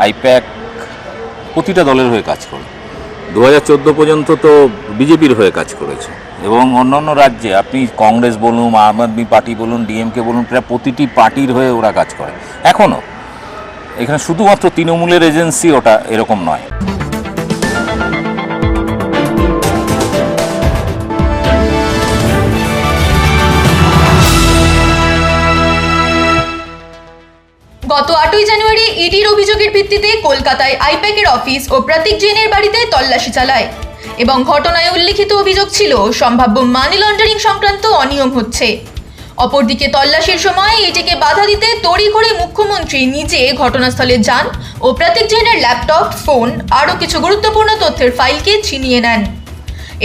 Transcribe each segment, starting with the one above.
I-PAC প্রতিটা দলের হয়ে কাজ করে। 2014 পর্যন্ত তো বিজেপির হয়ে কাজ করেছে, এবং অন্যান্য রাজ্যে আপনি কংগ্রেস বলুন, আম আদমি পার্টি বলুন, ডিএমকে বলুন, প্রায় প্রতিটি পার্টির হয়ে ওরা কাজ করে এখনও। এখানে শুধুমাত্র তৃণমূলের এজেন্সি ওটা, এরকম নয়। গত 8ই জানুয়ারি ইডির অভিযোগের ভিত্তিতে কলকাতায় আইপ্যাকের অফিস ও প্রতীক জৈনের বাড়িতে তল্লাশি চালায়, এবং ঘটনায় উল্লিখিত অভিযোগ ছিল সম্ভাব্য মানি লন্ডারিং সংক্রান্ত অনিয়ম হচ্ছে। অপরদিকে তল্লাশির সময় এটিকে বাধা দিতে তড়িঘড়ি মুখ্যমন্ত্রী নিজে ঘটনাস্থলে যান ও প্রতীক জৈনের ল্যাপটপ, ফোন আরও কিছু গুরুত্বপূর্ণ তথ্যের ফাইলকে ছিনিয়ে নেন।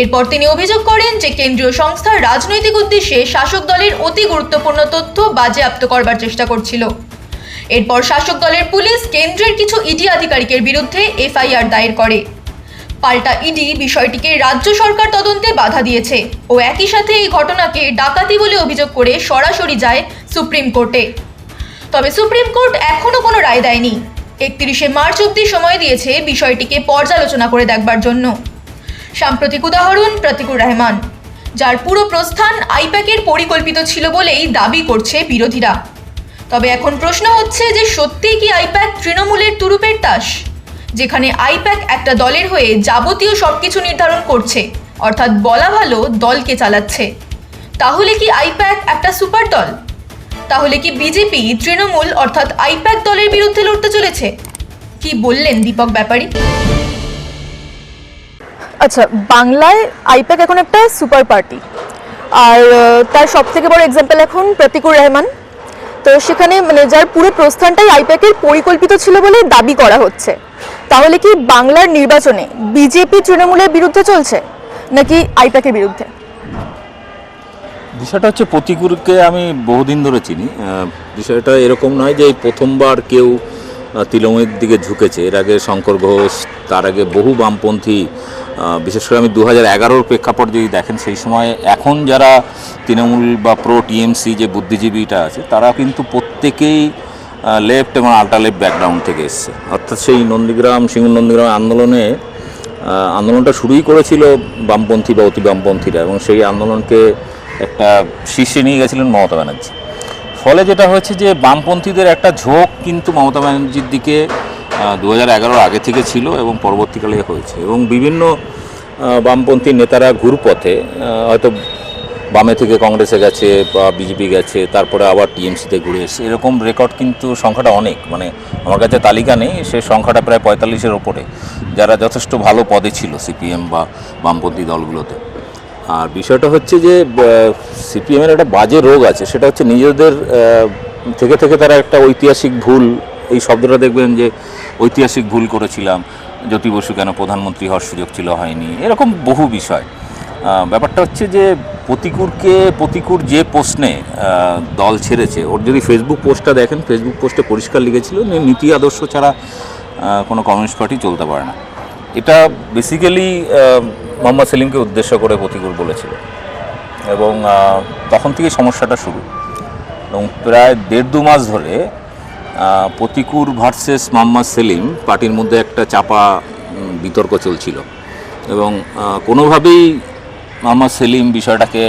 এরপর তিনি অভিযোগ করেন যে কেন্দ্রীয় সংস্থার রাজনৈতিক উদ্দেশ্যে শাসক দলের অতি গুরুত্বপূর্ণ তথ্য বাজেয়াপ্ত করবার চেষ্টা করছিল। এরপর শাসক দলের পুলিশ কেন্দ্রের কিছু ইডি আধিকারিকের বিরুদ্ধে এফআইআর দায়ের করে। পাল্টা ইডি বিষয়টিকে রাজ্য সরকার তদন্তে বাধা দিয়েছে ও একই সাথে এই ঘটনাকে ডাকাতি বলে অভিযোগ করে সরাসরি যায় সুপ্রিম কোর্টে। তবে সুপ্রিম কোর্ট এখনও কোনো রায় দেয়নি। 31শে মার্চ অবধি সময় দিয়েছে বিষয়টিকে পর্যালোচনা করে দেখবার জন্য। সাম্প্রতিক উদাহরণ প্রতীকুর রহমান, যার পুরো প্রস্থান আইপ্যাকের পরিকল্পিত ছিল বলেই দাবি করছে বিরোধীরা। তবে এখন প্রশ্ন হচ্ছে যে সত্যিই কি আইপ্যাক তৃণমূলের তুরুপের তাস, যেখানে আইপ্যাক একটা দলের হয়ে যাবতীয় সবকিছু নির্ধারণ করছে, অর্থাৎ বলা ভালো দলকে চালাচ্ছে। তাহলে কি আইপ্যাক একটা সুপার দল? তাহলে কি বিজেপি তৃণমূল অর্থাৎ আইপ্যাক দলের বিরুদ্ধে লড়তে চলেছে? কি বললেন দীপক ব্যাপারী? আচ্ছা, বাংলায় আইপ্যাক এখন একটা সুপার পার্টি, আর তার সব থেকে বড় এক্সাম্পল এখন প্রতীকুর রহমান। তো সেখানে যার পুরো প্রস্থানটাই আইপ্যাকের পরিকল্পিত ছিল বলে দাবি করা হচ্ছে। তাহলে কি বাংলার নির্বাচনে বিজেপি তৃণমূলের বিরুদ্ধে চলছে নাকি আইপ্যাকের বিরুদ্ধে? বিষয়টা হচ্ছে, প্রতীকুরকে আমি বহুদিন ধরে চিনি। বিষয়টা এরকম নয় যে এই প্রথমবার কেউ তৃণমূলের দিকে ঝুঁকেছে। এর আগে শঙ্কর ঘোষ, তার আগে বহু বামপন্থী, বিশেষ করে আমি 2011-র প্রেক্ষাপট যদি দেখেন, সেই সময় এখন যারা তৃণমূল বা প্রো টিএমসি যে বুদ্ধিজীবীটা আছে, তারা কিন্তু প্রত্যেকেই লেফট এবং আল্ট্রা লেফট ব্যাকগ্রাউন্ড থেকে এসছে। অর্থাৎ সেই সিঙ্গুর নন্দীগ্রাম আন্দোলনটা শুরুই করেছিল বামপন্থী বা অতি বামপন্থীরা, এবং সেই আন্দোলনকে একটা শীর্ষে নিয়ে গেছিলেন মমতা ব্যানার্জি। ফলে যেটা হয়েছে যে বামপন্থীদের একটা ঝোঁক কিন্তু মমতা ব্যানার্জির দিকে 2011-র আগে থেকে ছিল এবং পরবর্তীকালে হয়েছে। এবং বিভিন্ন বামপন্থী নেতারা ঘুরপথে হয়তো বামে থেকে কংগ্রেসে গেছে বা বিজেপি গেছে, তারপরে আবার টিএমসিতে ঘুরে এসেছে। এরকম রেকর্ড কিন্তু সংখ্যাটা অনেক, আমার কাছে তালিকা নেই, সে সংখ্যাটা প্রায় 45-এর ওপরে, যারা যথেষ্ট ভালো পদে ছিল সিপিএম বা বামপন্থী দলগুলোতে। আর বিষয়টা হচ্ছে যে সিপিএমের একটা বাজে রোগ আছে, সেটা হচ্ছে নিজেদের থেকে তারা একটা ঐতিহাসিক ভুল, এই শব্দটা দেখবেন যে ঐতিহাসিক ভুল করেছিলাম, জ্যোতি বসু কেন প্রধানমন্ত্রী হওয়ার সুযোগ ছিল, হয়নি, এরকম বহু বিষয়। ব্যাপারটা হচ্ছে যে প্রতিকুর যে প্রশ্নে দল ছেড়েছে, ওর যদি ফেসবুক পোস্টটা দেখেন, ফেসবুক পোস্টে পরিষ্কার লিখেছিল নীতি আদর্শ ছাড়া কোনো কমিউনিস্ট পার্টি চলতে পারে না। এটা বেসিক্যালি মোহাম্মদ সেলিমকে উদ্দেশ্য করে প্রতিকুর বলেছিল, এবং তখন থেকে সমস্যাটা শুরু। এবং প্রায় 1.5-2 মাস ধরে প্রতিকুর ভার্সেস মোহাম্মদ সেলিম পার্টির মধ্যে একটা চাপা বিতর্ক চলছিল, এবং কোনোভাবেই মোহাম্মদ সেলিম বিষয়টাকে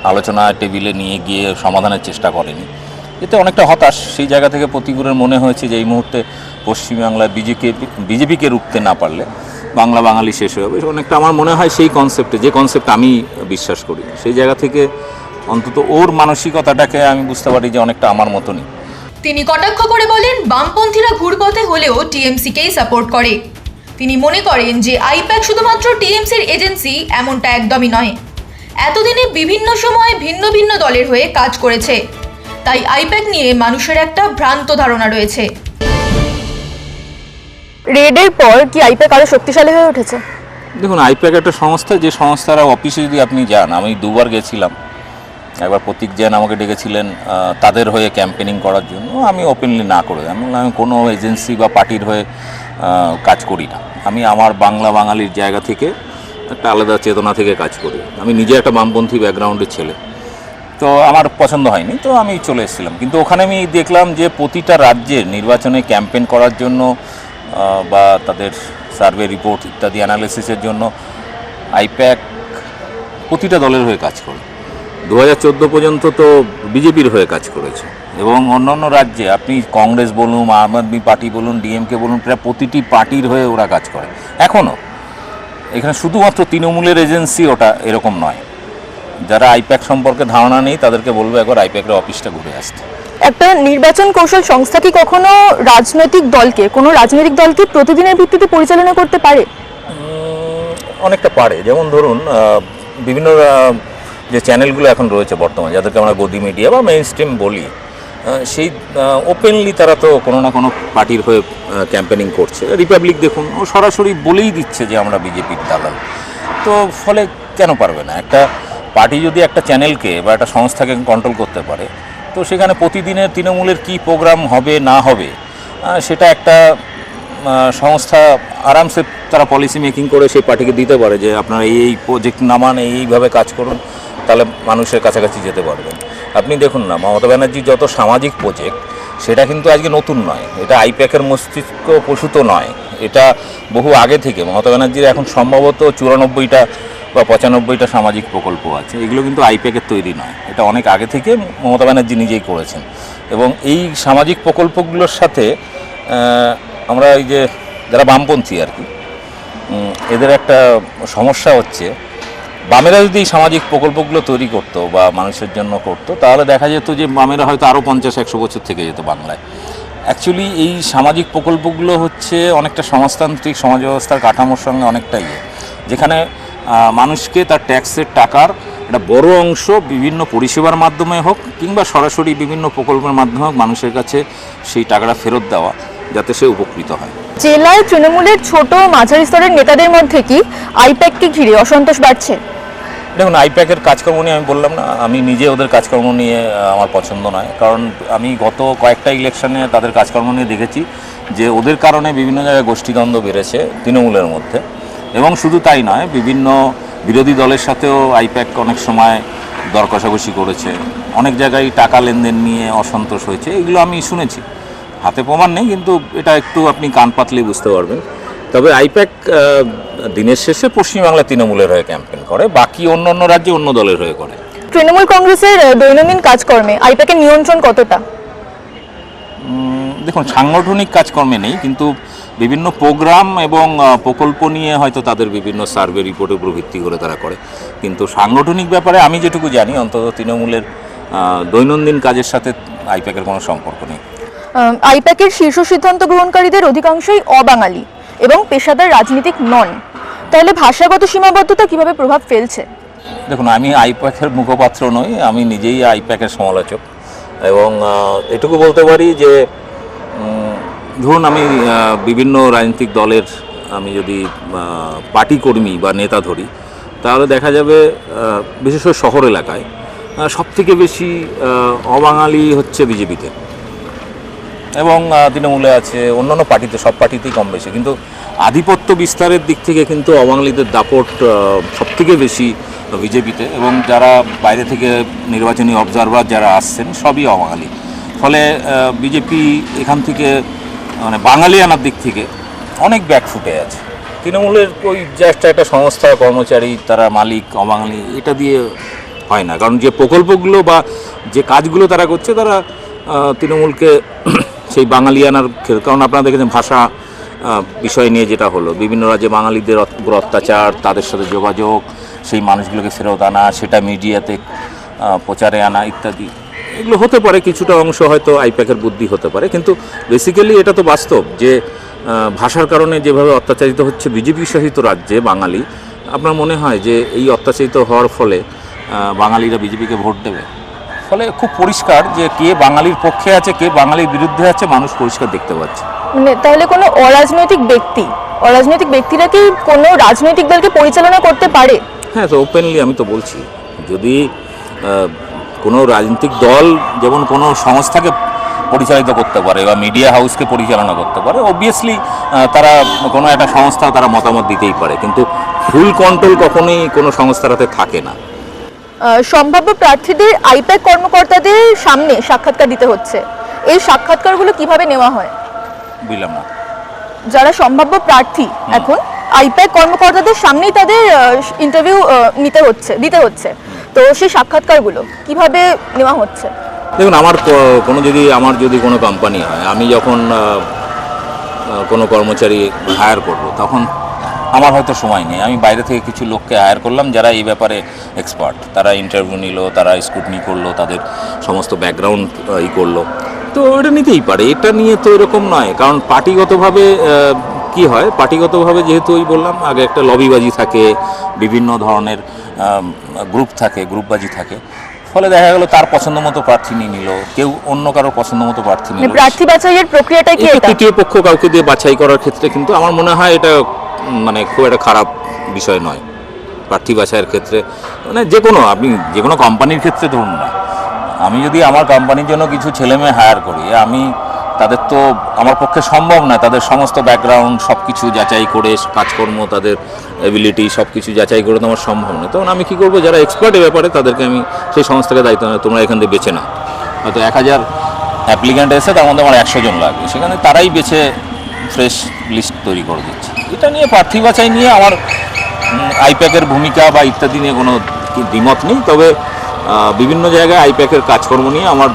আলোচনা টেবিলে নিয়ে গিয়ে সমাধানের চেষ্টা করেনি। এতে অনেকটা হতাশ। সেই জায়গা থেকে প্রতিকুরের মনে হয়েছে যে এই মুহূর্তে পশ্চিমবাংলায় বিজেপিকে রুখতে না পারলে বাংলা বাঙালি শেষ হয়ে যাবে। অনেকটা আমার মনে হয় সেই কনসেপ্টে, যে কনসেপ্ট আমি বিশ্বাস করি, সেই জায়গা থেকে অন্তত ওর মানসিকতাটাকে আমি বুঝতে পারি যে অনেকটা আমার মতনই। তিনি কটাক্ষ করে বলেন, বামপন্থীরা ঘুরপথে হলেও টিএমসিকেই সাপোর্ট করে। তিনি মনে করেন যে আইপ্যাক শুধুমাত্র টিএমসির এজেন্সি, এমনটা একদমই নয়। এতদিনে বিভিন্ন সময় ভিন্ন ভিন্ন দলের হয়ে কাজ করেছে, তাই আইপ্যাক নিয়ে মানুষের একটা ভ্রান্ত ধারণা রয়েছে। রেডের পর কি আইপ্যাক আরো শক্তিশালী হয়ে উঠেছে? দেখুন, আইপ্যাক একটা সংস্থা, যে সংস্থার অফিসে যদি আপনি যান, আমি 2বার গেছিলাম। একবার প্রতীক জৈন আমাকে ডেকেছিলেন তাদের হয়ে ক্যাম্পেনিং করার জন্য, আমি ওপেনলি না করে আমি কোনো এজেন্সি বা পার্টির হয়ে কাজ করি না। আমি আমার বাংলা বাঙালির জায়গা থেকে একটা আলাদা চেতনা থেকে কাজ করি। আমি নিজে একটা বামপন্থী ব্যাকগ্রাউন্ডের ছেলে, তো আমার পছন্দ হয়নি, তো আমি চলে এসেছিলাম। কিন্তু ওখানে আমি দেখলাম যে প্রতিটা রাজ্যের নির্বাচনে ক্যাম্পেন করার জন্য বা তাদের সার্ভে রিপোর্ট ইত্যাদি অ্যানালিসিসের জন্য আইপ্যাক প্রতিটা দলের হয়ে কাজ করে। 2014 পর্যন্ত তো বিজেপির হয়ে কাজ করেছে, এবং অন্যান্য রাজ্যে আপনি কংগ্রেস বলুন, আম আদমি পার্টি বলুন, ডিএমকে বলুন, প্রায় প্রতিটি পার্টির হয়ে ওরা কাজ করে এখনও। এখানে শুধুমাত্র তৃণমূলের এজেন্সি ওটা এরকম নয়। যারা আইপ্যাক সম্পর্কে ধারণা নেই তাদেরকে বলবো একবার আইপ্যাকের অফিসটা ঘুরে আসতে। একটা নির্বাচন কৌশল সংস্থা কি কখনো কোনো রাজনৈতিক দলকে প্রতিদিনের ভিত্তিতে পরিচালনা করতে পারে? অনেকটা পারে। যেমন ধরুন বিভিন্ন যে চ্যানেলগুলো এখন রয়েছে বর্তমানে, যাদেরকে আমরা গদি মিডিয়া বা মেইন স্ট্রিম বলি, সেই ওপেনলি তারা তো কোনো না কোনো পার্টির হয়ে ক্যাম্পেনিং করছে। রিপাবলিক দেখুন, ও সরাসরি বলেই দিচ্ছে যে আমরা বিজেপির দালাল। তো ফলে কেন পারবে না? একটা পার্টি যদি একটা চ্যানেলকে বা একটা সংস্থাকে কন্ট্রোল করতে পারে, তো সেখানে প্রতিদিনের তৃণমূলের কী প্রোগ্রাম হবে না হবে সেটা একটা সংস্থা আরামসে তারা পলিসি মেকিং করে সেই পার্টিকে দিতে পারে যে আপনারা এই প্রজেক্ট নামান, এইভাবে কাজ করুন, তাহলে মানুষের কাছাকাছি যেতে পারবেন। আপনি দেখুন না, মমতা ব্যানার্জির যত সামাজিক প্রজেক্ট, সেটা কিন্তু আজকে নতুন নয়। এটা আইপ্যাকের মস্তিষ্ক প্রসূত নয়, এটা বহু আগে থেকে মমতা ব্যানার্জির এখন সম্ভবত 94টা বা 95টা সামাজিক প্রকল্প আছে। এগুলো কিন্তু আইপ্যাকের তৈরি নয়, এটা অনেক আগে থেকে মমতা ব্যানার্জি নিজেই করেছেন। এবং এই সামাজিক প্রকল্পগুলোর সাথে আমরা এই যে যারা বামপন্থী আর কি, এদের একটা সমস্যা হচ্ছে, বামেরা যদি এই সামাজিক প্রকল্পগুলো তৈরি করতো বা মানুষের জন্য করতো, তাহলে দেখা যেত যে বামেরা হয়তো আরও 50-100 বছর থেকে যেত বাংলায়। অ্যাকচুয়ালি এই সামাজিক প্রকল্পগুলো হচ্ছে অনেকটা সমাজতান্ত্রিক সমাজ ব্যবস্থার কাঠামোর সঙ্গে অনেকটাই, যেখানে মানুষকে তার ট্যাক্সের টাকার একটা বড় অংশ বিভিন্ন পরিষেবার মাধ্যমে হোক কিংবা সরাসরি বিভিন্ন প্রকল্পের মাধ্যমে হোক মানুষের কাছে সেই টাকাটা ফেরত দেওয়া, যাতে সে উপকৃত হয়। জেলায় তৃণমূলের ছোট মাঝারি স্তরের নেতাদের মধ্যে কি আইপ্যাককে ঘিরে অসন্তোষ বাড়ছে? দেখুন, আইপ্যাকের কাজকর্ম নিয়ে আমি বললাম না, আমি নিজে ওদের কাজকর্ম নিয়ে আমার পছন্দ নয়। কারণ আমি গত কয়েকটা ইলেকশনে তাদের কাজকর্ম নিয়ে দেখেছি যে ওদের কারণে বিভিন্ন জায়গায় গোষ্ঠীদ্বন্দ্ব বেড়েছে তৃণমূলের মধ্যে। এবং শুধু তাই নয়, বিভিন্ন বিরোধী দলের সাথেও আইপ্যাক অনেক সময় দর কষাকষি করেছে, অনেক জায়গায় টাকা লেনদেন নিয়ে অসন্তোষ হয়েছে। এগুলো আমি শুনেছি, হাতে প্রমাণ নেই, কিন্তু এটা একটু আপনি কান পাতলেই বুঝতে পারবেন। তবে আইপ্যাক দিনের শেষে পশ্চিমবাংলা তৃণমূলের হয়ে ক্যাম্পেইন করে, বাকি অন্য অন্য রাজ্যে অন্য দলের হয়ে করে। তৃণমূল কংগ্রেসের দৈনন্দিন কাজকর্মে আইপ্যাকের নিয়ন্ত্রণ কতটা? দেখুন, সাংগঠনিক কাজকর্মে নেই, কিন্তু বিভিন্ন প্রোগ্রাম এবং প্রকল্প নিয়ে হয়তো তাদের বিভিন্ন সার্ভে রিপোর্টের উপর ভিত্তি করে তারা করে। কিন্তু সাংগঠনিক ব্যাপারে আমি যেটুকু জানি, অন্তত তৃণমূলের দৈনন্দিন কাজের সাথে আইপ্যাকের কোনো সম্পর্ক নেই। আইপ্যাকের শীর্ষ সিদ্ধান্ত গ্রহণকারীদের অধিকাংশই অবাঙালি এবং পেশাদার রাজনীতিক নন, তাহলে ভাষাগত সীমাবদ্ধতা কিভাবে প্রভাব ফেলছে? দেখুন, আমি আইপ্যাকের মুখপাত্র নই, আমি নিজেই আইপ্যাকের সমালোচক। এবং এটুকু বলতে পারি যে ধরুন আমি বিভিন্ন রাজনৈতিক দলের আমি যদি পার্টি কর্মী বা নেতা ধরি, তাহলে দেখা যাবে বিশেষ করে শহর এলাকায় সবথেকে বেশি অবাঙালি হচ্ছে বিজেপিতে, এবং তৃণমূলে আছে, অন্যান্য পার্টিতে, সব পার্টিতেই কম বেশি। কিন্তু আধিপত্য বিস্তারের দিক থেকে কিন্তু অবাঙালিদের দাপট সবথেকে বেশি বিজেপিতে, এবং যারা বাইরে থেকে নির্বাচনী অবজারভার যারা আসছেন সবই অবাঙালি। ফলে বিজেপি এখান থেকে মানে বাঙালি আনার দিক থেকে অনেক ব্যাকফুটে আছে। তৃণমূলের ওই জাস্ট একটা সংস্থা, কর্মচারী, তারা মালিক, অবাঙালি, এটা দিয়ে হয় না। কারণ যে প্রকল্পগুলো বা যে কাজগুলো তারা করছে, তারা তৃণমূলকে সেই বাঙালি আনার, কারণ আপনারা দেখেছেন ভাষা বিষয় নিয়ে যেটা হলো, বিভিন্ন রাজ্যে বাঙালিদের উপর অত্যাচার, তাদের সাথে যোগাযোগ, সেই মানুষগুলোকে ফেরত আনা, সেটা মিডিয়াতে প্রচারে আনা ইত্যাদি, এগুলো হতে পারে কিছুটা অংশ হয়তো আইপ্যাকের বুদ্ধি হতে পারে। কিন্তু বেসিক্যালি এটা তো বাস্তব যে ভাষার কারণে যেভাবে অত্যাচারিত হচ্ছে বিজেপি শাসিত রাজ্যে বাঙালি, আপনার মনে হয় যে এই অত্যাচারিত হওয়ার ফলে বাঙালিরা বিজেপিকে ভোট দেবে? ফলে খুব পরিষ্কার যে কে বাঙালির পক্ষে আছে, কে বাঙালির বিরুদ্ধে আছে, মানুষ পরিষ্কার দেখতে পাচ্ছে। তাহলে কোনো অরাজনৈতিক ব্যক্তিরা কি কোনো রাজনৈতিক দলকে পরিচালনা করতে পারে? হ্যাঁ, তো ওপেনলি আমি তো বলছি, যদি কোনো রাজনৈতিক দল যেমন কোনো সংস্থাকে পরিচালিত করতে পারে বা মিডিয়া হাউসকে পরিচালনা করতে পারে, অবভিয়াসলি তারা কোনো একটা সংস্থা তারা মতামত দিতেই পারে, কিন্তু ফুল কন্ট্রোল কখনোই কোনো সংস্থার হাতে থাকে না। সম্ভাব্য প্রার্থীদের আইপ্যাক কর্মকর্তাদের সামনে সাক্ষাৎকার দিতে হচ্ছে, এই সাক্ষাৎকারগুলো কিভাবে নেওয়া হয়? বুঝলাম না। যারা সম্ভাব্য প্রার্থী এখন আইপ্যাক কর্মকর্তাদের সামনেই তাদের ইন্টারভিউ দিতে হচ্ছে, তো সেই সাক্ষাৎকারগুলো কিভাবে নেওয়া হচ্ছে? দেখুন, আমার যদি কোনো কোম্পানি হয়, আমি যখন কোনো কর্মচারী হায়ার করব, তখন আমার হয়তো সময় নেই, আমি বাইরে থেকে কিছু লোককে হায়ার করলাম যারা এই ব্যাপারে এক্সপার্ট। তারা ইন্টারভিউ নিল, তারা স্কুটনি করলো, তাদের সমস্ত ব্যাকগ্রাউন্ড করলো, তো এটা নিতেই পারে। এটা নিয়ে তো এরকম নয়, কারণ পার্টিগতভাবে কি হয়, পার্টিগতভাবে যেহেতু ওই বললাম আগে একটা লবিবাজি থাকে, বিভিন্ন ধরনের গ্রুপ থাকে, গ্রুপবাজি থাকে, ফলে দেখা গেল তার পছন্দ মতো প্রার্থী নিয়ে নিল, কেউ অন্য কারোর পছন্দ মতো প্রার্থী নিল। প্রার্থী বাছাইয়ের প্রক্রিয়াটা কি এটা? তৃতীয় পক্ষ কাউকে দিয়ে বাছাই করার ক্ষেত্রে কিন্তু আমার মনে হয় এটা মানে খুব একটা খারাপ বিষয় নয়। প্রার্থী বাছাইয়ের ক্ষেত্রে মানে আপনি যে কোনো কোম্পানির ক্ষেত্রে ধরুন না, আমি যদি আমার কোম্পানির জন্য কিছু ছেলেমেয়ে হায়ার করি, তাদের তো আমার পক্ষে সম্ভব নয় তাদের সমস্ত ব্যাকগ্রাউন্ড সব কিছু যাচাই করে, কাজকর্ম, তাদের এবিলিটি সব কিছু যাচাই করে তো আমার সম্ভব নয়। তখন আমি কী করবো, যারা এক্সপার্ট এ ব্যাপারে তাদেরকে আমি সেই সংস্থাকে দায়িত্ব নেই, তোমরা এখান থেকে বেছে নাও। হয়তো 1000 অ্যাপ্লিক্যান্ট এসে তার মধ্যে আমার 100 জন লাগবে, সেখানে তারাই বেছে ফ্রেশ লিস্ট তৈরি করে দিচ্ছে। এটা নিয়ে প্রার্থী বাছাই নিয়ে আমার আইপ্যাকের ভূমিকা বা ইত্যাদি নিয়ে কোনো দ্বিমত নেই। তবে বিভিন্ন জায়গায় আইপ্যাকের কাজকর্ম নিয়ে আমার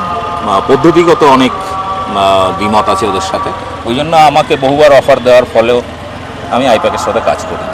পদ্ধতিগত অনেক দ্বিমত আছে ওদের সাথে। ওই জন্য আমাকে বহুবার অফার দেওয়ার ফলেও আমি আইপ্যাকের সাথে কাজ করি।